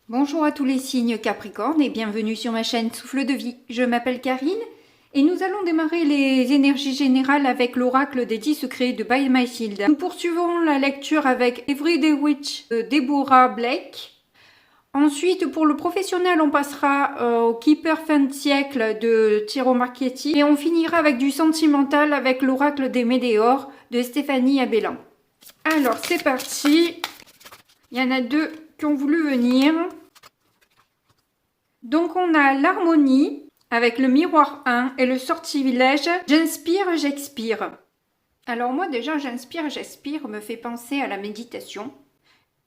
Bonjour à tous les signes Capricorne et bienvenue sur ma chaîne Souffle de vie. Je m'appelle Karine et nous allons démarrer les énergies générales avec l'oracle des 10 secrets de By My Shield. Nous poursuivons la lecture avec Everyday Witch de Deborah Blake. Ensuite, pour le professionnel, on passera au Keeper fin de siècle de Tiro Marchetti et on finira avec du sentimental avec l'oracle des Météores de Stéphanie Abellan. Alors, c'est parti. Il y en a deux qui ont voulu venir. Donc on a l'harmonie avec le miroir 1 et le sortilège j'inspire, j'expire. Alors moi déjà j'inspire, j'expire me fait penser à la méditation.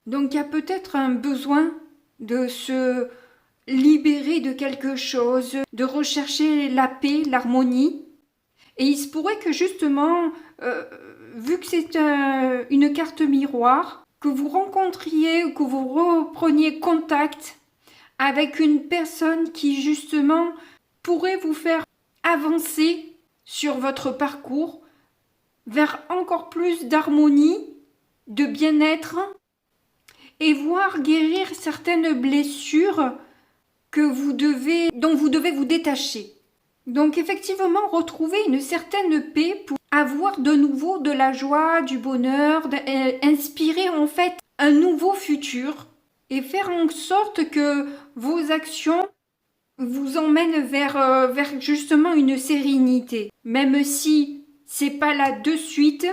Donc il y a peut-être un besoin de se libérer de quelque chose, de rechercher la paix, l'harmonie. Et il se pourrait que justement, vu que c'est une carte miroir, que vous rencontriez ou que vous repreniez contact avec une personne qui justement pourrait vous faire avancer sur votre parcours vers encore plus d'harmonie, de bien-être et voir guérir certaines blessures dont vous devez vous détacher. Donc effectivement, retrouver une certaine paix pour avoir de nouveau de la joie, du bonheur, inspirer en fait un nouveau futur et faire en sorte que vos actions vous emmènent vers justement une sérénité. Même si c'est pas là de suite,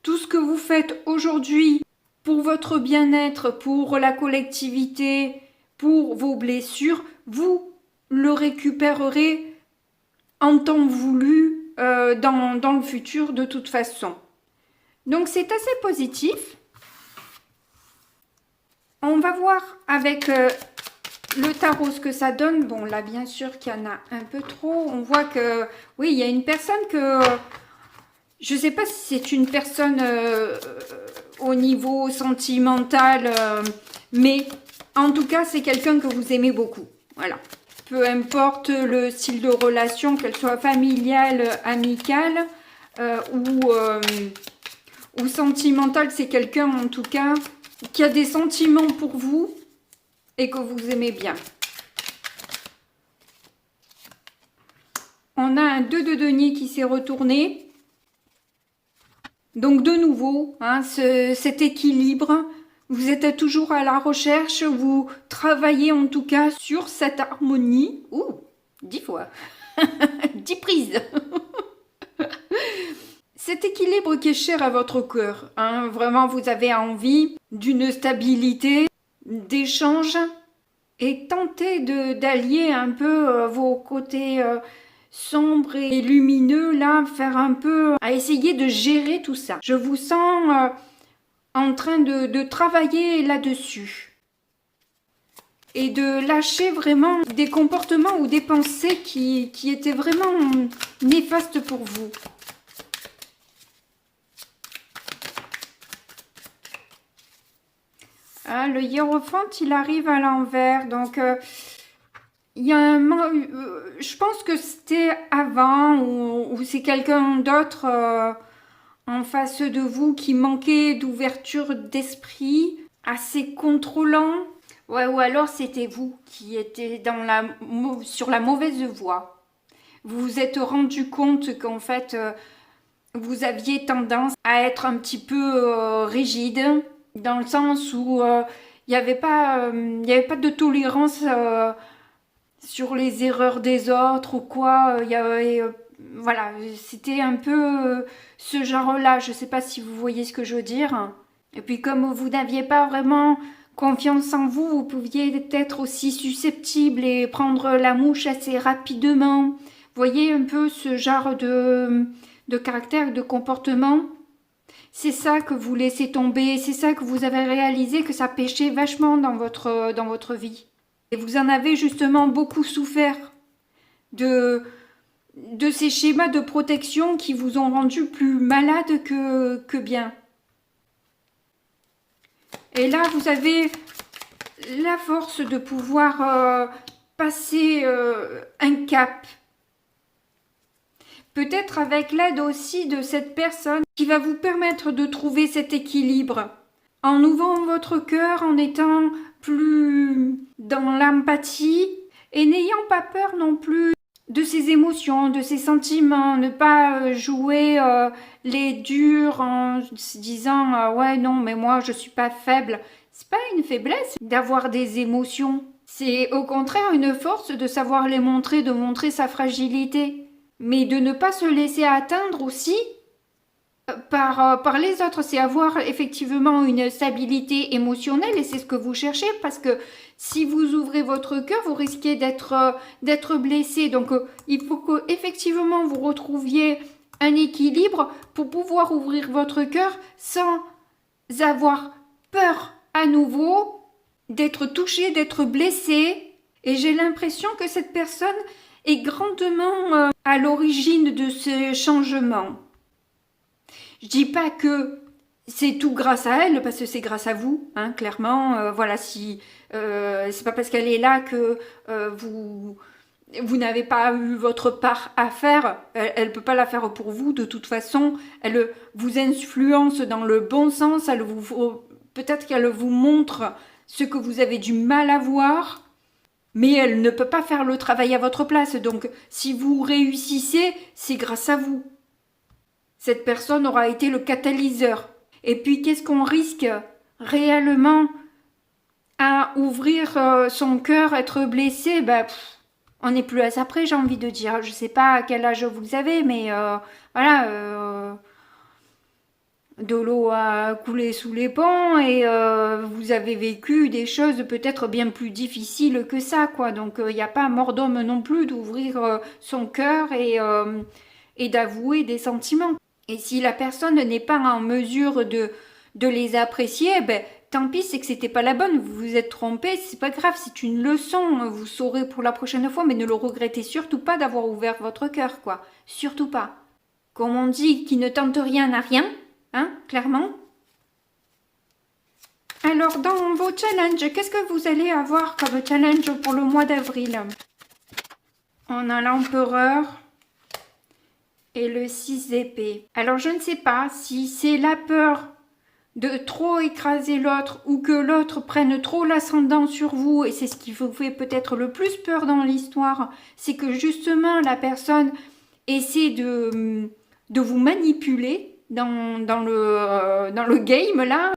tout ce que vous faites aujourd'hui pour votre bien-être, pour la collectivité, pour vos blessures, vous le récupérerez en temps voulu dans le futur de toute façon. Donc c'est assez positif. On va voir avec le tarot ce que ça donne. Bon là bien sûr qu'il y en a un peu trop. On voit que oui il y a une personne que je ne sais pas si c'est une personne au niveau sentimental, mais en tout cas c'est quelqu'un que vous aimez beaucoup. Voilà. Peu importe le style de relation, qu'elle soit familiale, amicale ou sentimentale, c'est quelqu'un en tout cas qui a des sentiments pour vous et que vous aimez bien. On a un 2 de denier qui s'est retourné. Donc de nouveau, hein, cet équilibre, vous êtes toujours à la recherche, vous travaillez en tout cas sur cette harmonie. Ouh, 10 fois, 10 prises. Cet équilibre qui est cher à votre cœur, hein, vraiment vous avez envie d'une stabilité, d'échange et tentez d'allier un peu vos côtés sombres et lumineux, là, faire un peu, à essayer de gérer tout ça. Je vous sens en train de travailler là-dessus et de lâcher vraiment des comportements ou des pensées qui étaient vraiment néfastes pour vous. Ah, le hiérophant, il arrive à l'envers, donc il y a je pense que c'était avant ou c'est quelqu'un d'autre en face de vous qui manquait d'ouverture d'esprit, assez contrôlant. Ouais, ou alors c'était vous qui étiez sur la mauvaise voie. Vous vous êtes rendu compte qu'en fait, vous aviez tendance à être un petit peu rigide, dans le sens où il n'y avait pas de tolérance sur les erreurs des autres ou quoi. Voilà, c'était un peu ce genre-là. Je ne sais pas si vous voyez ce que je veux dire. Et puis comme vous n'aviez pas vraiment confiance en vous, vous pouviez être aussi susceptible et prendre la mouche assez rapidement. Vous voyez un peu ce genre de caractère, de comportement. C'est ça que vous laissez tomber, c'est ça que vous avez réalisé que ça pêchait vachement dans votre vie. Et vous en avez justement beaucoup souffert de ces schémas de protection qui vous ont rendu plus malade que bien. Et là, vous avez la force de pouvoir passer un cap. Peut-être avec l'aide aussi de cette personne qui va vous permettre de trouver cet équilibre. En ouvrant votre cœur, en étant plus dans l'empathie et n'ayant pas peur non plus de ses émotions, de ses sentiments, ne pas jouer les durs en se disant ouais non mais moi je suis pas faible. C'est pas une faiblesse d'avoir des émotions. C'est au contraire une force de savoir les montrer, de montrer sa fragilité, mais de ne pas se laisser atteindre aussi par les autres. C'est avoir effectivement une stabilité émotionnelle et c'est ce que vous cherchez parce que si vous ouvrez votre cœur, vous risquez d'être blessé. Donc il faut qu'effectivement vous retrouviez un équilibre pour pouvoir ouvrir votre cœur sans avoir peur à nouveau d'être touché, d'être blessé. Et j'ai l'impression que cette personne est grandement à l'origine de ce changement. Je dis pas que c'est tout grâce à elle, parce que c'est grâce à vous, hein, clairement. Voilà, si c'est pas parce qu'elle est là que vous n'avez pas eu votre part à faire. Elle peut pas la faire pour vous, de toute façon. Elle vous influence dans le bon sens. Peut-être qu'elle vous montre ce que vous avez du mal à voir, mais elle ne peut pas faire le travail à votre place. Donc, si vous réussissez, c'est grâce à vous. Cette personne aura été le catalyseur. Et puis, qu'est-ce qu'on risque réellement à ouvrir son cœur, être blessé? On n'est plus à ça près, j'ai envie de dire. Je sais pas à quel âge vous avez, mais voilà, de l'eau a coulé sous les ponts et vous avez vécu des choses peut-être bien plus difficiles que ça, quoi. Donc, il n'y a pas mort d'homme non plus d'ouvrir son cœur et d'avouer des sentiments. Et si la personne n'est pas en mesure de les apprécier, tant pis, c'est que c'était pas la bonne, vous vous êtes trompé, c'est pas grave, c'est une leçon, vous saurez pour la prochaine fois, mais ne le regrettez surtout pas d'avoir ouvert votre cœur, quoi. Surtout pas. Comme on dit, qui ne tente rien n'a rien, hein, clairement. Alors, dans vos challenges, qu'est-ce que vous allez avoir comme challenge pour le mois d'avril? On a l'empereur et le 6 d'épée. Alors, je ne sais pas si c'est la peur de trop écraser l'autre ou que l'autre prenne trop l'ascendant sur vous, et c'est ce qui vous fait peut-être le plus peur dans l'histoire, c'est que justement la personne essaie de vous manipuler dans le game là,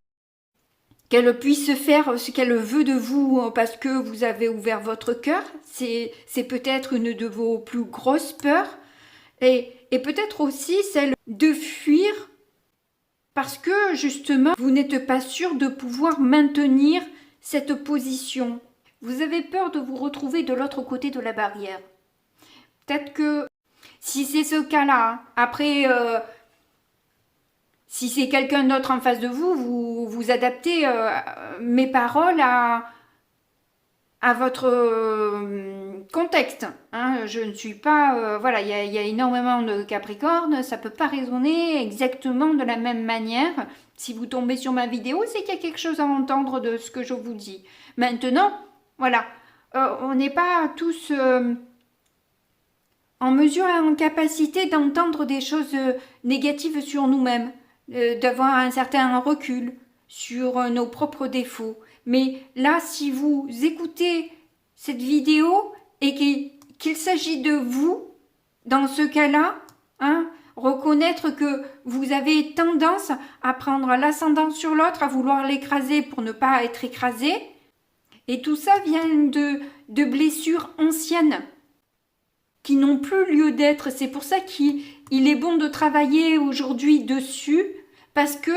qu'elle puisse faire ce qu'elle veut de vous parce que vous avez ouvert votre cœur. C'est peut-être une de vos plus grosses peurs, et peut-être aussi celle de fuir parce que justement, vous n'êtes pas sûr de pouvoir maintenir cette position. Vous avez peur de vous retrouver de l'autre côté de la barrière. Peut-être que si c'est ce cas-là, après, si c'est quelqu'un d'autre en face de vous, vous adaptez mes paroles à votre contexte. Hein. Je ne suis pas... voilà, il y a énormément de Capricorne, ça ne peut pas résonner exactement de la même manière. Si vous tombez sur ma vidéo, c'est qu'il y a quelque chose à entendre de ce que je vous dis. Maintenant, voilà, on n'est pas tous en mesure et en capacité d'entendre des choses négatives sur nous-mêmes, d'avoir un certain recul sur nos propres défauts. Mais là, si vous écoutez cette vidéo et qu'il s'agit de vous, dans ce cas-là, hein, reconnaître que vous avez tendance à prendre l'ascendant sur l'autre, à vouloir l'écraser pour ne pas être écrasé, et tout ça vient de blessures anciennes qui n'ont plus lieu d'être. C'est pour ça qu'il est bon de travailler aujourd'hui dessus, parce que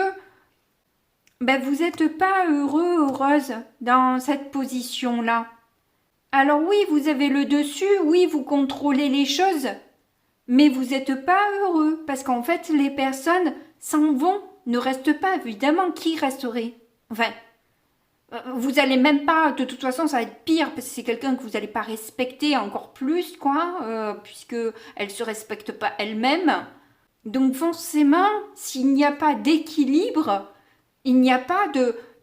vous n'êtes pas heureux, heureuse dans cette position-là. Alors oui, vous avez le dessus, oui, vous contrôlez les choses, mais vous n'êtes pas heureux, parce qu'en fait, les personnes s'en vont, ne restent pas, évidemment, qui resterait? Enfin, vous n'allez même pas, de toute façon, ça va être pire, parce que c'est quelqu'un que vous n'allez pas respecter encore plus, quoi, puisque elle se respecte pas elle-même. Donc forcément, s'il n'y a pas d'équilibre, il n'y a pas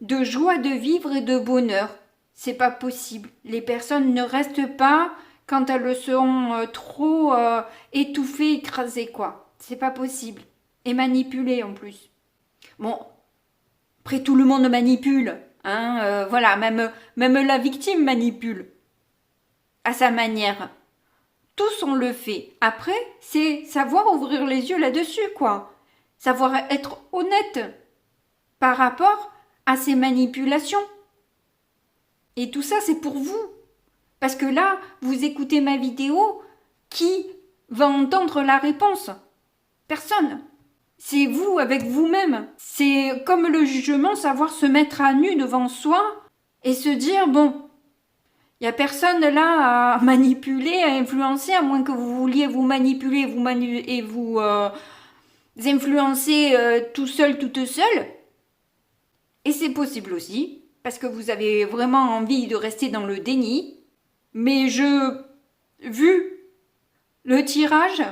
de joie de vivre et de bonheur. C'est pas possible. Les personnes ne restent pas quand elles seront trop étouffées, écrasées, quoi. C'est pas possible. Et manipulées en plus. Bon, après tout le monde manipule. Hein, voilà, même la victime manipule. à sa manière. Tous on le fait. Après, c'est savoir ouvrir les yeux là-dessus, quoi. Savoir être honnête par rapport à ces manipulations. Et tout ça, c'est pour vous. Parce que là, vous écoutez ma vidéo, qui va entendre la réponse? Personne. C'est vous avec vous-même. C'est comme le jugement, savoir se mettre à nu devant soi et se dire, bon, il n'y a personne là à manipuler, à influencer, à moins que vous vouliez vous manipuler et vous influencer tout seul, toute seule. Et c'est possible aussi, parce que vous avez vraiment envie de rester dans le déni. Mais vu le tirage,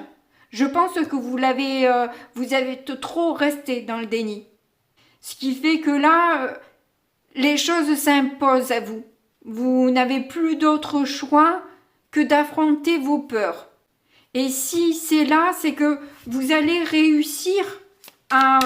je pense que vous avez trop resté dans le déni. Ce qui fait que là, les choses s'imposent à vous. Vous n'avez plus d'autre choix que d'affronter vos peurs. Et si c'est là, c'est que vous allez réussir à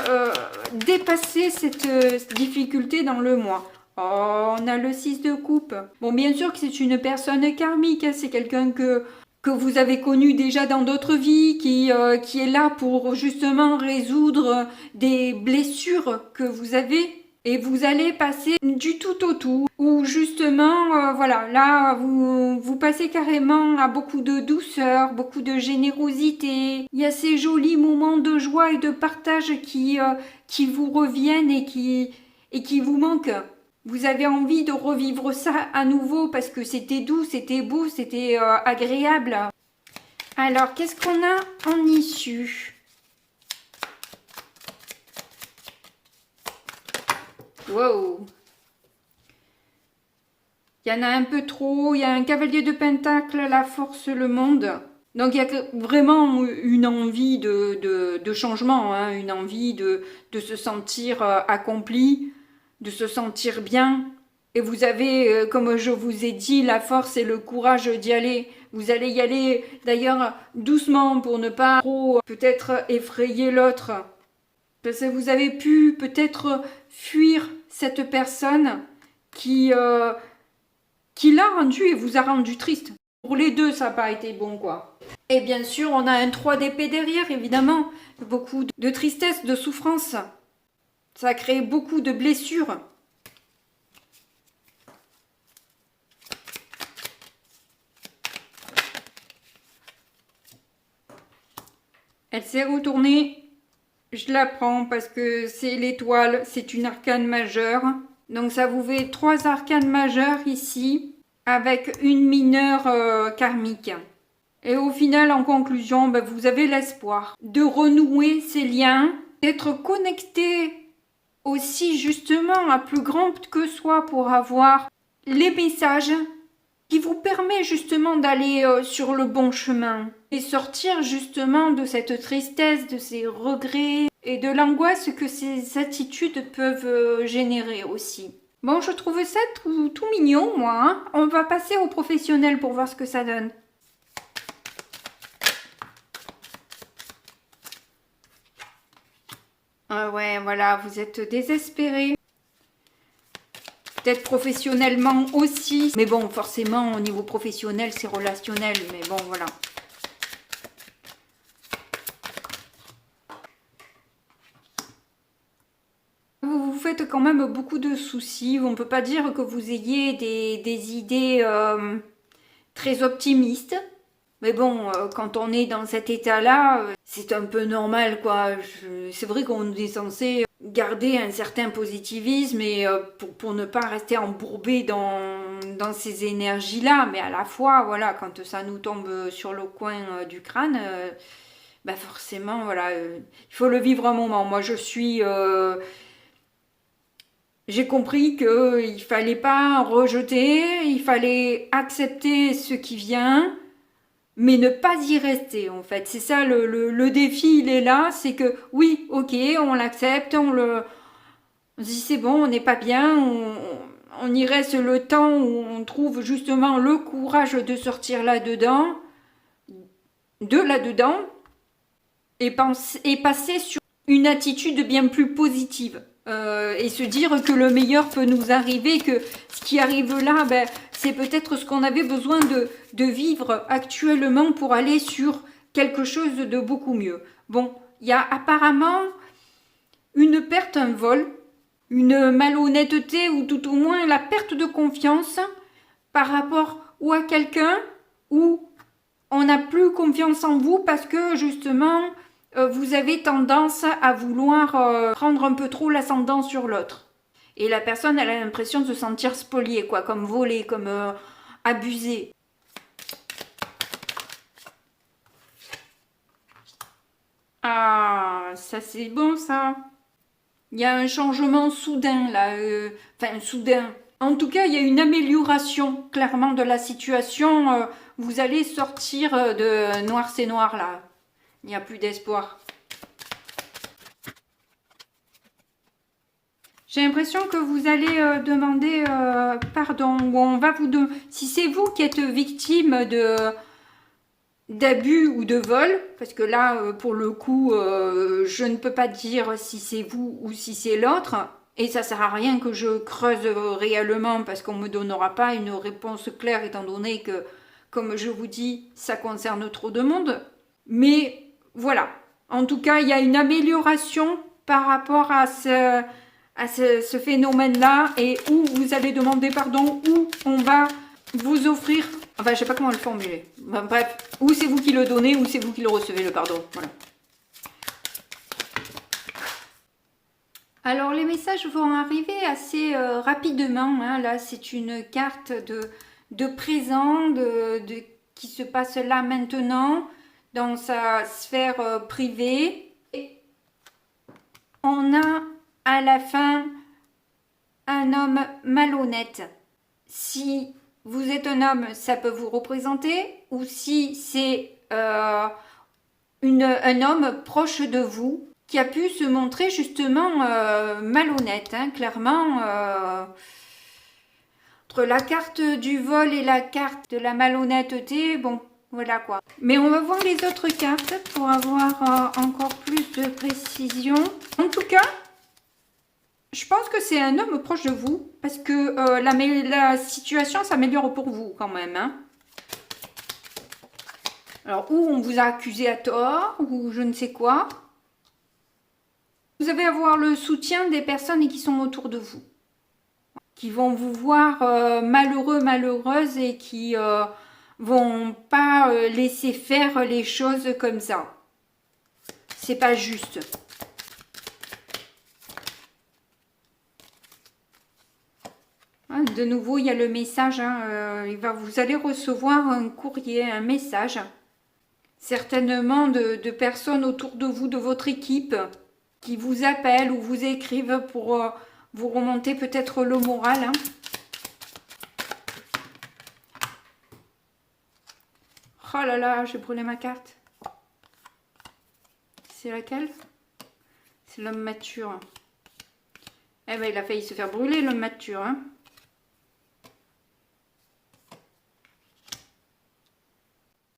dépasser cette difficulté dans le mois. Oh, on a le 6 de coupe. Bon, bien sûr que c'est une personne karmique, hein, c'est quelqu'un que vous avez connu déjà dans d'autres vies, qui est là pour justement résoudre des blessures que vous avez. Et vous allez passer du tout au tout, ou justement, voilà, là, vous passez carrément à beaucoup de douceur, beaucoup de générosité. Il y a ces jolis moments de joie et de partage qui vous reviennent et qui vous manquent. Vous avez envie de revivre ça à nouveau parce que c'était doux, c'était beau, c'était agréable. Alors, qu'est-ce qu'on a en issue? Wow! Il y en a un peu trop. Il y a un cavalier de pentacle, la force, le monde. Donc, il y a vraiment une envie de changement, hein, une envie de se sentir accompli, de se sentir bien. Et vous avez, comme je vous ai dit, la force et le courage d'y aller. Vous allez y aller, d'ailleurs, doucement pour ne pas trop, peut-être, effrayer l'autre. Parce que vous avez pu, peut-être, fuir cette personne qui l'a rendu et vous a rendu triste. Pour les deux, ça n'a pas été bon, quoi. Et bien sûr, on a un 3 d'épée derrière, évidemment. Beaucoup de tristesse, de souffrance. Ça a créé beaucoup de blessures. Elle s'est retournée. Je la prends parce que c'est l'étoile, c'est une arcane majeure. Donc ça vous fait 3 arcanes majeures ici, avec une mineure karmique. Et au final, en conclusion, vous avez l'espoir de renouer ces liens, d'être connecté aussi justement à plus grand que soi pour avoir les messages qui vous permet justement d'aller sur le bon chemin et sortir justement de cette tristesse, de ces regrets et de l'angoisse que ces attitudes peuvent générer aussi. Bon, je trouve ça tout mignon, moi. Hein. On va passer au professionnel pour voir ce que ça donne. Ah ouais, voilà, vous êtes désespéré. Peut-être professionnellement aussi. Mais bon, forcément, au niveau professionnel, c'est relationnel. Mais bon, voilà. Vous vous faites quand même beaucoup de soucis. On ne peut pas dire que vous ayez des idées très optimistes. Mais bon, quand on est dans cet état-là, c'est un peu normal, quoi. C'est vrai qu'on est censé garder un certain positivisme et pour ne pas rester embourbé dans ces énergies-là. Mais à la fois, voilà, quand ça nous tombe sur le coin du crâne, forcément, voilà, il faut le vivre un moment. Moi, j'ai compris qu'il fallait pas rejeter, il fallait accepter ce qui vient, mais ne pas y rester, en fait. C'est ça, le défi, il est là, c'est que, oui, ok, on l'accepte, on se dit, c'est bon, on n'est pas bien, on y reste le temps où on trouve justement le courage de sortir là-dedans, et passer sur une attitude bien plus positive. et se dire que le meilleur peut nous arriver, que ce qui arrive là, ben, c'est peut-être ce qu'on avait besoin de vivre actuellement pour aller sur quelque chose de beaucoup mieux. Bon, il y a apparemment une perte, un vol, une malhonnêteté ou tout au moins la perte de confiance par rapport ou à quelqu'un ou on n'a plus confiance en vous parce que justement vous avez tendance à vouloir prendre un peu trop l'ascendant sur l'autre. Et la personne, elle a l'impression de se sentir spoliée, quoi, comme volée, comme abusée. Ah, ça c'est bon ça. Il y a un changement soudain là, enfin soudain. En tout cas, il y a une amélioration clairement de la situation. Vous allez sortir de noir c'est noir là. Il n'y a plus d'espoir. J'ai l'impression que vous allez demander pardon. Ou on va vous si c'est vous qui êtes victime d'abus ou de vol, parce que là, pour le coup, je ne peux pas dire si c'est vous ou si c'est l'autre. Et ça sert à rien que je creuse réellement parce qu'on ne me donnera pas une réponse claire étant donné que, comme je vous dis, ça concerne trop de monde. Mais voilà, en tout cas, il y a une amélioration par rapport à ce phénomène-là et où vous allez demander pardon, où on va vous offrir, enfin je sais pas comment le formuler, ben, bref, ou c'est vous qui le donnez ou c'est vous qui le recevez le pardon, voilà. Alors les messages vont arriver assez rapidement, hein. Là c'est une carte de présent, qui se passe là maintenant, dans sa sphère privée. Et on a à la fin un homme malhonnête. Si vous êtes un homme, ça peut vous représenter, ou si c'est un homme proche de vous, qui a pu se montrer justement malhonnête, hein, clairement. Entre la carte du vol et la carte de la malhonnêteté, bon, voilà quoi. Mais on va voir les autres cartes pour avoir encore plus de précision. En tout cas, je pense que c'est un homme proche de vous, parce que la situation s'améliore pour vous quand même, hein. Alors, ou on vous a accusé à tort, ou je ne sais quoi. Vous allez avoir le soutien des personnes qui sont autour de vous, qui vont vous voir malheureux, malheureuse et qui vont pas laisser faire les choses comme ça. C'est pas juste. De nouveau, il y a le message. Hein, vous allez recevoir un courrier, un message. Certainement de personnes autour de vous, de votre équipe, qui vous appellent ou vous écrivent pour vous remonter peut-être le moral. Hein. Oh là là, j'ai brûlé ma carte. C'est laquelle? C'est l'homme mature. Eh ben, il a failli se faire brûler, l'homme mature. Hein.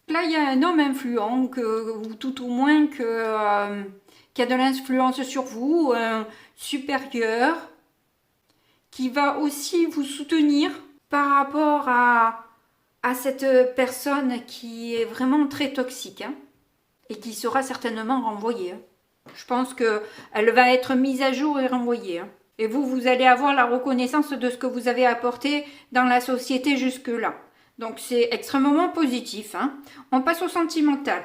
Là, il y a un homme influent, ou tout au moins qui a de l'influence sur vous, un supérieur, qui va aussi vous soutenir par rapport à cette personne qui est vraiment très toxique, hein, et qui sera certainement renvoyée. Hein. Je pense qu'elle va être mise à jour et renvoyée. Hein. Et vous allez avoir la reconnaissance de ce que vous avez apporté dans la société jusque-là. Donc c'est extrêmement positif. Hein. On passe au sentimental.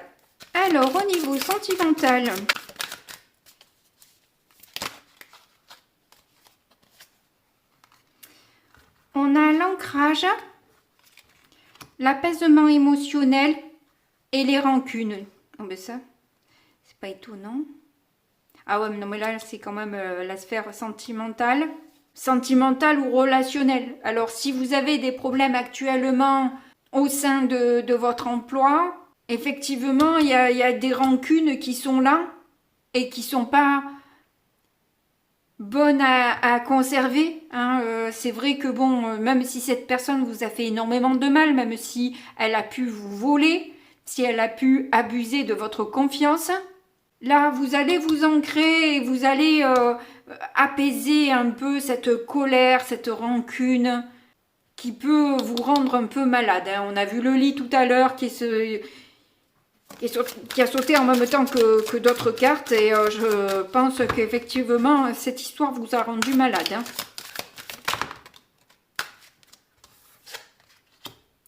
Alors au niveau sentimental, on a l'ancrage, l'apaisement émotionnel et les rancunes. Oh ben ça, c'est pas étonnant. Ah ouais, mais non mais là c'est quand même la sphère sentimentale. Sentimentale ou relationnelle. Alors si vous avez des problèmes actuellement au sein de votre emploi, effectivement il y a des rancunes qui sont là et qui sont pas bonnes à conserver. Hein. C'est vrai que bon, même si cette personne vous a fait énormément de mal, même si elle a pu vous voler, si elle a pu abuser de votre confiance, Là, vous allez vous ancrer et vous allez apaiser un peu cette colère, cette rancune qui peut vous rendre un peu malade. Hein. On a vu le lit tout à l'heure qui a sauté en même temps que d'autres cartes et je pense qu'effectivement cette histoire vous a rendu malade.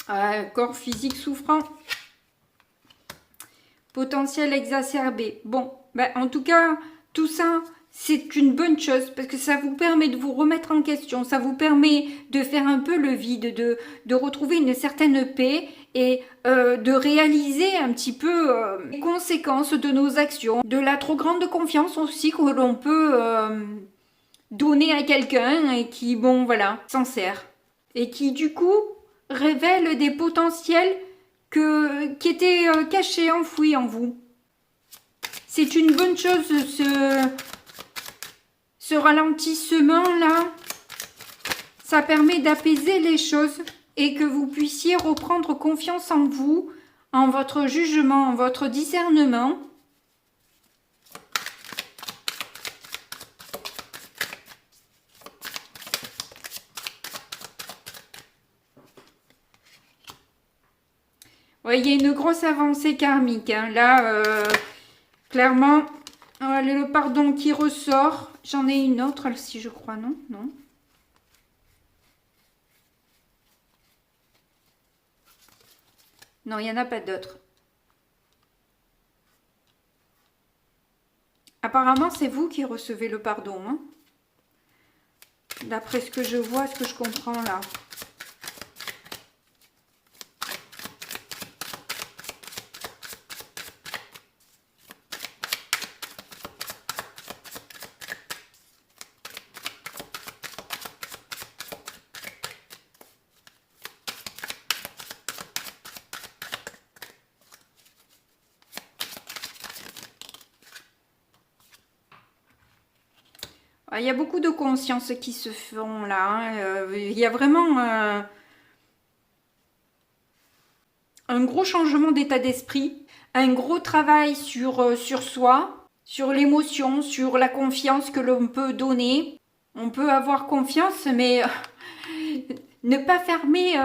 Hein. Corps physique souffrant. Potentiel exacerbé. Bon, ben, en tout cas, tout ça, c'est une bonne chose parce que ça vous permet de vous remettre en question, ça vous permet de faire un peu le vide, de retrouver une certaine paix et de réaliser un petit peu les conséquences de nos actions, de la trop grande confiance aussi que l'on peut donner à quelqu'un et qui, bon, voilà, s'en sert. Et qui, du coup, révèle des potentiels qui étaient cachés, enfouis en vous. C'est une bonne chose, ce ralentissement-là. Ça permet d'apaiser les choses et que vous puissiez reprendre confiance en vous, en votre jugement, en votre discernement. Ouais, il y a une grosse avancée karmique. Hein. Là, clairement, le pardon qui ressort. J'en ai une autre, si je crois, non? Non. Non, il n'y en a pas d'autres. Apparemment, c'est vous qui recevez le pardon. Hein. D'après ce que je vois, ce que je comprends là. Il y a beaucoup de consciences qui se font là. Hein. Il y a vraiment un gros changement d'état d'esprit, un gros travail sur soi, sur l'émotion, sur la confiance que l'on peut donner. On peut avoir confiance, mais ne pas fermer,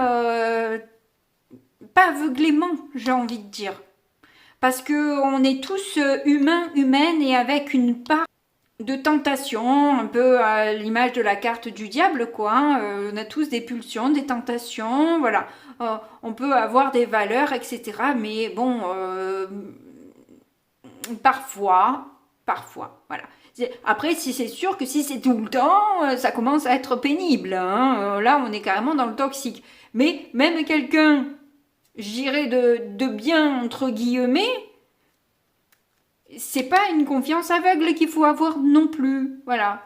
pas aveuglément, j'ai envie de dire. Parce qu'on est tous humains, humaines, et avec une part de tentation, un peu à l'image de la carte du diable, quoi. Hein. On a tous des pulsions, des tentations, voilà. On peut avoir des valeurs, etc. Mais bon, parfois, voilà. Après, si c'est sûr que si c'est tout le temps, ça commence à être pénible. Hein. Là, on est carrément dans le toxique. Mais même quelqu'un, je dirais de bien, entre guillemets, c'est pas une confiance aveugle qu'il faut avoir non plus. Voilà.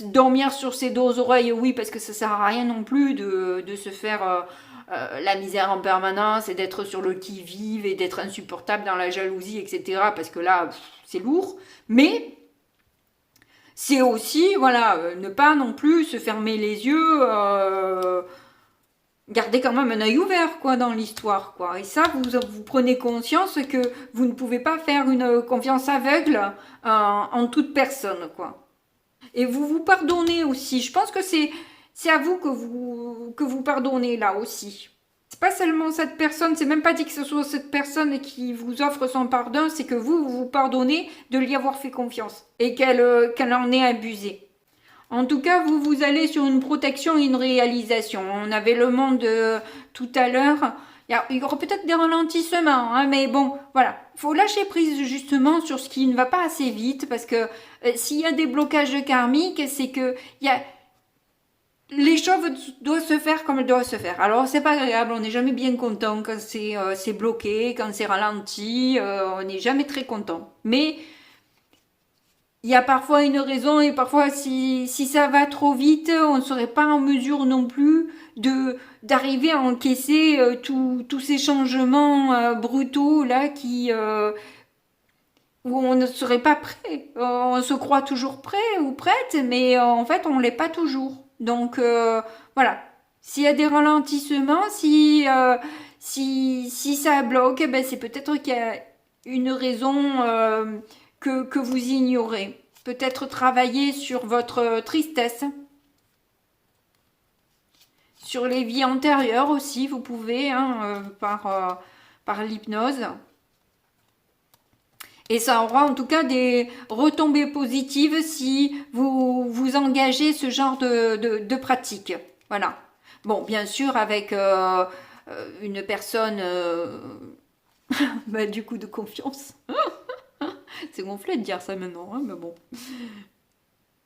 Dormir sur ses deux oreilles, oui, parce que ça sert à rien non plus de se faire la misère en permanence et d'être sur le qui-vive et d'être insupportable dans la jalousie, etc. Parce que là, c'est lourd. Mais c'est aussi, voilà, ne pas non plus se fermer les yeux. Gardez quand même un œil ouvert quoi dans l'histoire quoi et ça vous prenez conscience que vous ne pouvez pas faire une confiance aveugle en toute personne quoi et vous vous pardonnez aussi. Je pense que c'est à vous que vous pardonnez là aussi. C'est pas seulement cette personne, c'est même pas dit que ce soit cette personne qui vous offre son pardon, c'est que vous pardonnez de lui avoir fait confiance et qu'elle en ait abusé. En tout cas, vous allez sur une protection et une réalisation. On avait le monde tout à l'heure. Il y aura peut-être des ralentissements, hein, mais bon, voilà. Il faut lâcher prise justement sur ce qui ne va pas assez vite parce que s'il y a des blocages karmiques, c'est que les choses doivent se faire comme elles doivent se faire. Alors, c'est pas agréable, on n'est jamais bien content quand c'est bloqué, quand c'est ralenti, on n'est jamais très content. Mais il y a parfois une raison et parfois si ça va trop vite, on ne serait pas en mesure non plus d'arriver à encaisser tous ces changements brutaux là où on ne serait pas prêt. On se croit toujours prêt ou prête, mais en fait on l'est pas toujours. Donc voilà. S'il y a des ralentissements, si ça bloque, ben c'est peut-être qu'il y a une raison que vous ignorez. Peut-être travailler sur votre tristesse. Sur les vies antérieures aussi, vous pouvez, hein, par l'hypnose. Et ça aura en tout cas des retombées positives si vous vous engagez ce genre de pratique. Voilà. Bon, bien sûr, avec une personne du coup de confiance. C'est gonflé de dire ça maintenant, hein, mais bon.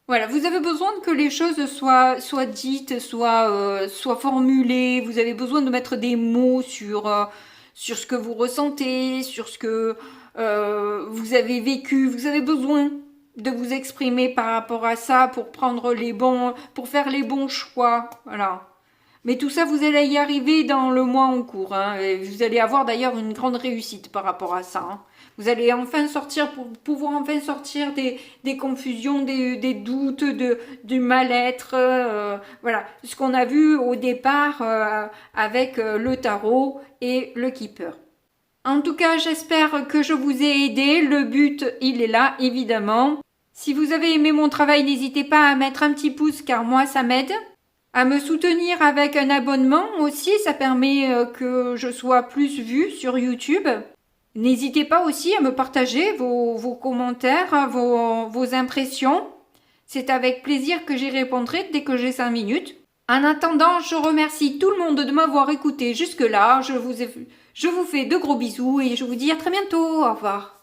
Voilà, vous avez besoin que les choses soient dites, soient formulées. Vous avez besoin de mettre des mots sur ce que vous ressentez, sur ce que vous avez vécu. Vous avez besoin de vous exprimer par rapport à ça pour pour faire les bons choix. Voilà. Mais tout ça, vous allez y arriver dans le mois en cours. Hein, et vous allez avoir d'ailleurs une grande réussite par rapport à ça. Hein. Vous allez enfin pouvoir enfin sortir des confusions, des doutes, du mal-être. Voilà, ce qu'on a vu au départ avec le tarot et le keeper. En tout cas, j'espère que je vous ai aidé. Le but, il est là, évidemment. Si vous avez aimé mon travail, n'hésitez pas à mettre un petit pouce car moi, ça m'aide. À me soutenir avec un abonnement aussi, ça permet que je sois plus vue sur YouTube. N'hésitez pas aussi à me partager vos commentaires, vos impressions. C'est avec plaisir que j'y répondrai dès que j'ai 5 minutes. En attendant, je remercie tout le monde de m'avoir écouté jusque-là. Je vous fais de gros bisous et je vous dis à très bientôt. Au revoir.